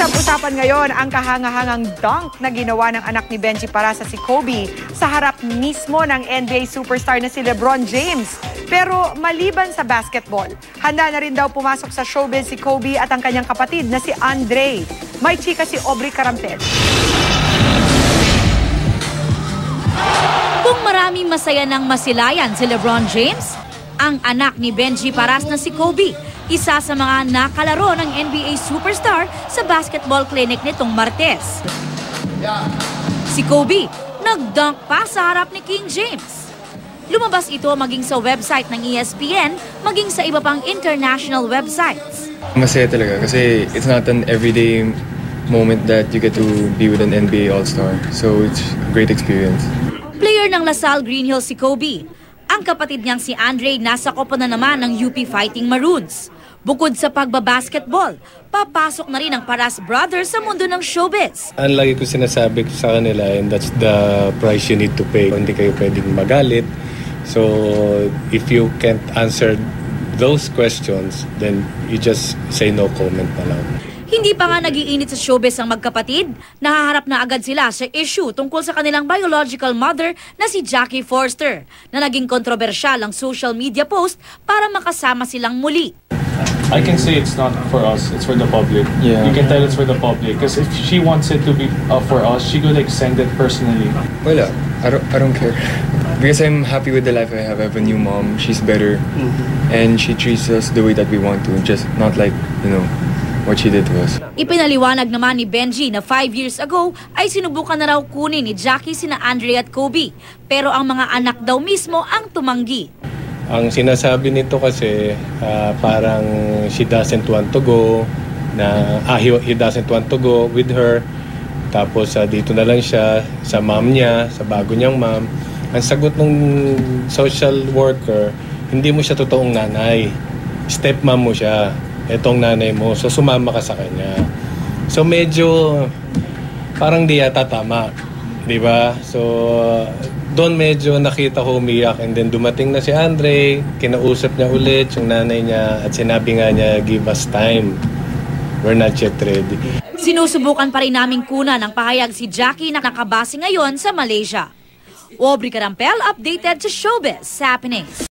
Usap-usapan ngayon ang kahangahangang dunk na ginawa ng anak ni Benji Parasa si Kobe sa harap mismo ng NBA superstar na si LeBron James. Pero maliban sa basketball, handa na rin daw pumasok sa showbiz si Kobe at ang kanyang kapatid na si Andre. May chika si Aubrey Carampel. Kung maraming masaya ng masilayan si LeBron James, ang anak ni Benji Paras na si Kobe, isa sa mga nakalaro ng NBA superstar sa basketball clinic nitong Martes. Si Kobe, nag-dunk pa sa harap ni King James. Lumabas ito maging sa website ng ESPN, maging sa iba pang international websites. Masaya talaga kasi it's not an everyday moment that you get to be with an NBA All-Star. So it's a great experience. Player ng LaSalle Green Hills si Kobe. Ang kapatid niyang si Andre nasa kopo na naman ng UP Fighting Maroons. Bukod sa pagbabasketball, papasok na rin ang Paras brothers sa mundo ng showbiz. Ang lagi ko sinasabi sa kanila, and that's the price you need to pay. Hindi kayo pwedeng magalit. So if you can't answer those questions, then you just say no comment na lang. Hindi pa nga nag-iinit sa showbiz ang magkapatid, nahaharap na agad sila sa issue tungkol sa kanilang biological mother na si Jackie Forster, na naging kontrobersyal ang social media post para makasama silang muli. I can say it's not for us, it's for the public. Yeah. You can tell it's for the public because if she wants it to be for us, she could like send it personally. Wala, I don't care. Because I'm happy with the life I have. I have a new mom, she's better. And she treats us the way that we want to, just not like, what she did to us. Ipinaliwanag naman ni Benji na 5 years ago ay sinubukan na raw kunin ni Jackie sina Andre at Kobe. Pero ang mga anak daw mismo ang tumanggi. Ang sinasabi nito kasi parang she doesn't want to go, he doesn't want to go with her. Tapos dito na lang siya sa mom niya, sa bago niyang mom. Ang sagot ng social worker, hindi mo siya totoong nanay. Stepmom mo siya. Etong nanay mo, so sumama ka sa kanya. So medyo parang di yata tama, di ba? So doon medyo nakita ko umiyak, and then dumating na si Andre, kinausap niya ulit yung nanay niya at sinabi nga niya, give us time. We're not yet ready. Sinusubukan pa rin naming kunan ng pahayag si Jackie na nakabase ngayon sa Malaysia. Aubrey Carampel, updated sa Showbiz Happenings.